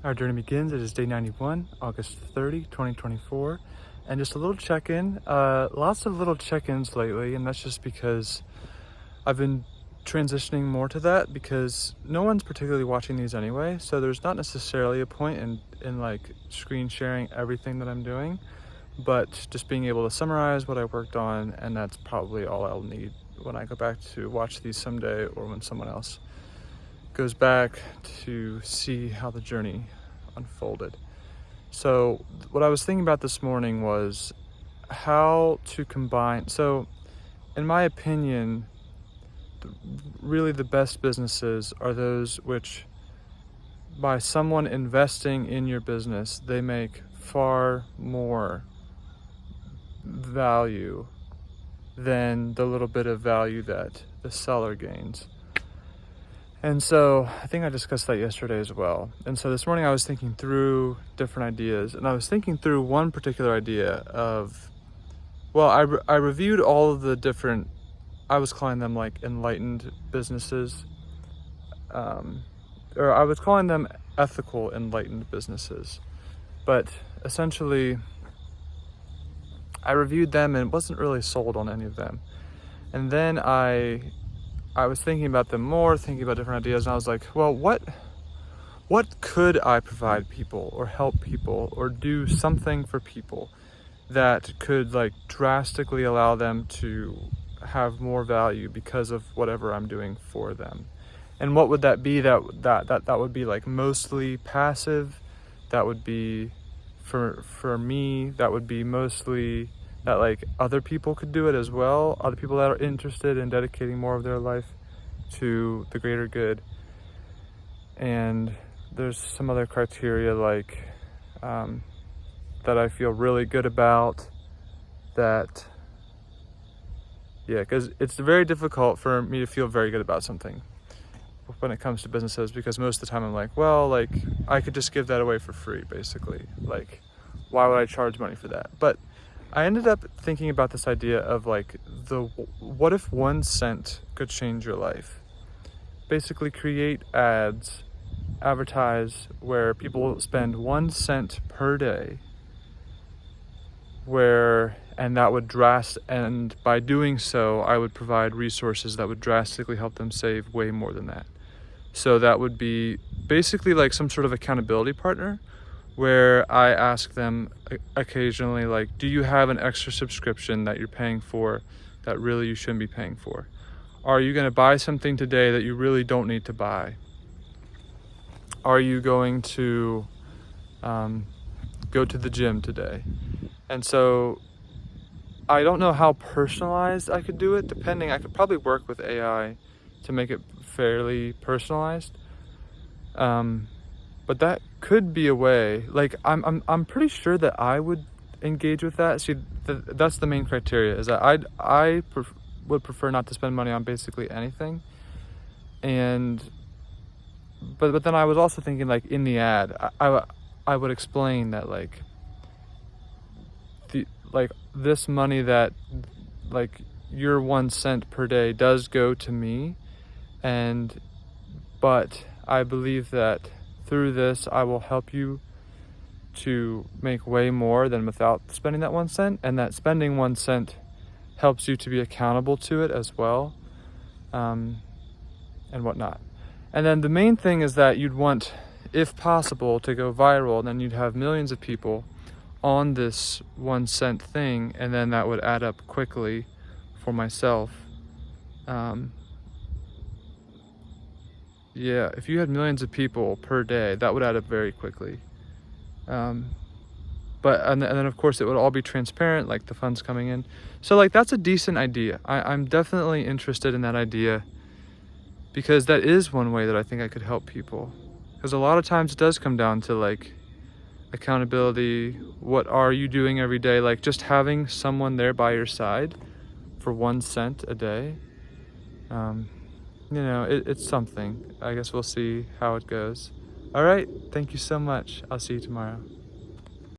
Our journey begins. It is day 91, August 30, 2024. And just a little check-in. Lots of little check-ins lately, and that's just because I've been transitioning more to that because no one's particularly watching these anyway. So there's not necessarily a point in like screen sharing everything that I'm doing, but just being able to summarize what I worked on, and that's probably all I'll need when I go back to watch these someday, or when someone else goes back to see how the journey unfolded. So what I was thinking about this morning was how to combine. So in my opinion, really the best businesses are those which, by someone investing in your business, they make far more value than the little bit of value that the seller gains. And so I think I discussed that yesterday as well. And so this morning I was thinking through different ideas, and I was thinking through one particular idea of, well, I reviewed all of the different, I was calling them like enlightened businesses, or I was calling them ethical enlightened businesses. But essentially, I reviewed them and wasn't really sold on any of them. And then I was thinking about them more, thinking about different ideas, and I was like, well, what could I provide people or help people or do something for people that could like drastically allow them to have more value because of whatever I'm doing for them? And what would that be? That would be like mostly passive. That would be for me, that would be mostly that like other people could do it as well, other people that are interested in dedicating more of their life to the greater good. And there's some other criteria like that I feel really good about, that because it's very difficult for me to feel very good about something when it comes to businesses, because most of the time I'm like, well, like I could just give that away for free, basically. Like, why would I charge money for that? But I ended up thinking about this idea of like what if 1 cent could change your life? Basically create ads, advertise where people spend 1 cent per day, and that would and by doing so, I would provide resources that would drastically help them save way more than that. So that would be basically like some sort of accountability partner, where I ask them occasionally, like, do you have an extra subscription that you're paying for that really you shouldn't be paying for? Are you going to buy something today that you really don't need to buy? Are you going to go to the gym today? And so I don't know how personalized I could do it. I could probably work with AI to make it fairly personalized. But that could be a way. Like I'm pretty sure that I would engage with that. See, that's the main criteria, is that I would prefer not to spend money on basically anything. But then I was also thinking, like, in the ad, I would explain that like this money that like your 1 cent per day does go to me, but I believe that through this I will help you to make way more than without spending that 1 cent, and that spending 1 cent helps you to be accountable to it as well, and whatnot. And then the main thing is that you'd want, if possible, to go viral, and then you'd have millions of people on this 1 cent thing, and then that would add up quickly for myself. If you had millions of people per day, that would add up very quickly. And then of course it would all be transparent, like the funds coming in. So like that's a decent idea. I'm definitely interested in that idea, because that is one way that I think I could help people. Because a lot of times it does come down to like accountability. What are you doing every day? Like just having someone there by your side for 1 cent a day, it's something. I guess we'll see how it goes. All right, thank you so much. I'll see you tomorrow.